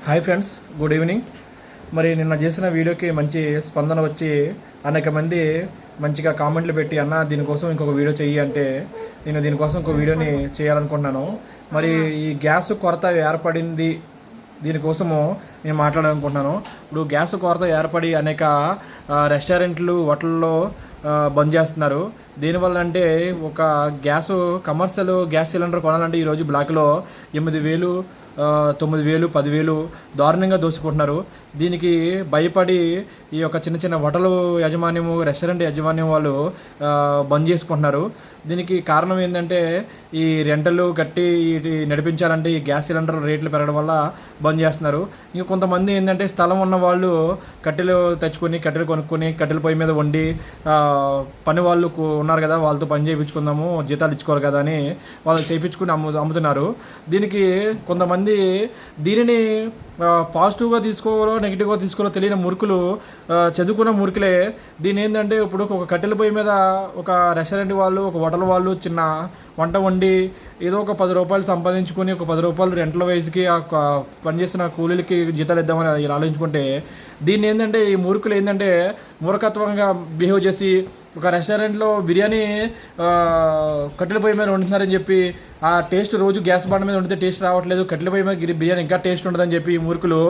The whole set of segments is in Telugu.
Hi friends, good evening. మరి నిన్న చేసిన వీడియోకి మంచి స్పందన వచ్చి అనేక మంది మంచిగా కామెంట్లు పెట్టి అన్న దీనికోసం ఇంకొక వీడియో చెయ్యి అంటే నేను దీనికోసం ఇంకో వీడియోని చేయాలనుకుంటున్నాను. మరి ఈ గ్యాస్ కొరత ఏర్పడింది, దీనికోసము నేను మాట్లాడాలనుకుంటున్నాను. ఇప్పుడు గ్యాస్ కొరత ఏర్పడి అనేక రెస్టారెంట్లు హోటల్లో బంద్ చేస్తున్నారు. దీనివల్ల అంటే ఒక కమర్షియల్ గ్యాస్ సిలిండర్ కొనాలంటే ఈరోజు బ్లాక్లో 8,000, 9,000, 10,000 దారుణంగా దోచుకుంటున్నారు. దీనికి భయపడి ఈ యొక్క చిన్న చిన్న హోటల్ యాజమాన్యము, రెస్టారెంట్ యాజమాన్యం వాళ్ళు బంద్ చేసుకుంటున్నారు. దీనికి కారణం ఏంటంటే ఈ రెంటలు కట్టి నడిపించాలంటే ఈ గ్యాస్ సిలిండర్ రేట్లు పెరగడం వల్ల బంద్ చేస్తున్నారు. ఇంకా కొంతమంది ఏంటంటే స్థలం ఉన్న వాళ్ళు కట్టెలు తెచ్చుకొని కట్టెలు కొనుక్కొని కట్టెల పొయ్యి మీద వండి పని వాళ్ళు ఉన్నారు కదా, వాళ్ళతో పని చేయించుకుందాము, జీతాలు ఇచ్చుకోరు కదా అని వాళ్ళు చేయించుకుని అమ్ముతున్నారు. దీనికి కొంతమంది దీనిని పాజిటివ్గా తీసుకోవాలో నెగిటివ్గా తీసుకోవాలో తెలియని మురుకులు, చదువుకున్న మురుకులే దీని ఏంటంటే ఇప్పుడు ఒక కట్టెల పొయ్యి మీద ఒక రెస్టారెంట్ వాళ్ళు, ఒక హోటల్ వాళ్ళు చిన్న వంట వండి ఏదో ఒక 10 రూపాయలు సంపాదించుకొని ఒక 10 రూపాయలు రెంట్ల వయసుకి పనిచేసిన కూలీలకి జీతాలు ఇద్దామని ఆలోచించుకుంటే దీన్ని ఏంటంటే ఈ మురుకులు ఏంటంటే మూర్ఖత్వంగా బిహేవ్ చేసి ఒక రెస్టారెంట్లో బిర్యానీ కట్టెల పొయ్యి మీద వండుతున్నారని చెప్పి ఆ టేస్ట్ రోజు గ్యాస్ బండ మీద వండితే టేస్ట్ రావట్లేదు, కట్టెల పొయ్యి మీద బిర్యానీ ఇంకా టేస్ట్ ఉండదని చెప్పి ఈ మురుకులు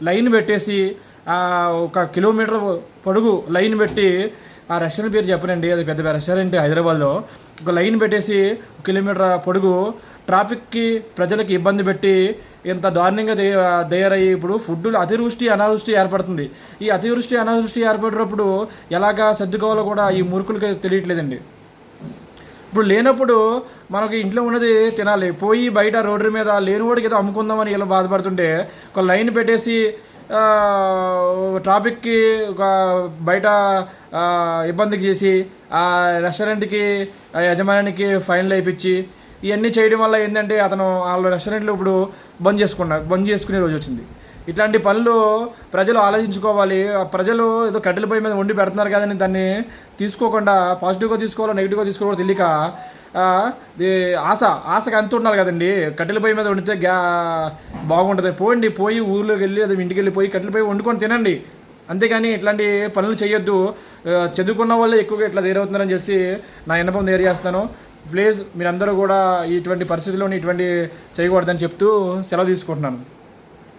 లైన్ పెట్టేసి 1 కిలోమీటర్ పొడుగు లైన్ పెట్టి, ఆ రెస్టారెంట్ పేరు చెప్పనండి, అది పెద్ద రెస్టారెంట్ హైదరాబాద్లో, ఒక లైన్ పెట్టేసి 1 కిలోమీటర్ పొడుగు ట్రాఫిక్కి ప్రజలకి ఇబ్బంది పెట్టి ఇంత దారుణంగా తయారయ్యి ఇప్పుడు ఫుడ్లో అతివృష్టి అనావృష్టి ఏర్పడుతుంది. ఈ అతివృష్టి అనావృష్టి ఏర్పడినప్పుడు ఎలాగా సర్దుకోవాలో కూడా ఈ మురుకులకి తెలియట్లేదండి. ఇప్పుడు లేనప్పుడు మనకి ఇంట్లో ఉన్నది తినాలి, పోయి బయట రోడ్డు మీద లేనివాడికి ఏదో అమ్ముకుందామని ఇలా బాధపడుతుంటే ఒక లైన్ పెట్టేసి ట్రాఫిక్కి ఒక బయట ఇబ్బందికి చేసి ఆ రెస్టారెంట్కి యజమానికి ఫైన్లు వేయించి ఇవన్నీ చేయడం వల్ల ఏంటంటే వాళ్ళ రెస్టారెంట్లు ఇప్పుడు బంద్ చేసుకునే రోజు వచ్చింది. ఇట్లాంటి పనులు ప్రజలు ఆలోచించుకోవాలి. ప్రజలు ఏదో కట్టెల పొయ్యి మీద వండి పెడుతున్నారు కదని దాన్ని తీసుకోకుండా పాజిటివ్గా తీసుకోవాలో నెగిటివ్గా తీసుకోవాలో తెలియక ఆశకు అంత ఉండాలి కదండి. కట్టెల పొయ్యి మీద వండితే బాగుంటుంది, పోయి ఊర్లోకి వెళ్ళి అది ఇంటికి వెళ్ళిపోయి కట్టెల పొయ్యి వండుకొని తినండి, అంతేగాని ఇట్లాంటి పనులు చేయొద్దు. చదువుకున్న వాళ్ళే ఎక్కువగా ఇట్లా తయారవుతున్నారని చెప్పి నా విన్నపం చేస్తాను. ప్లీజ్ మీరందరూ కూడా ఇటువంటి పరిస్థితుల్లో ఇటువంటి చేయకూడదని చెప్తూ సెలవు తీసుకుంటున్నాను.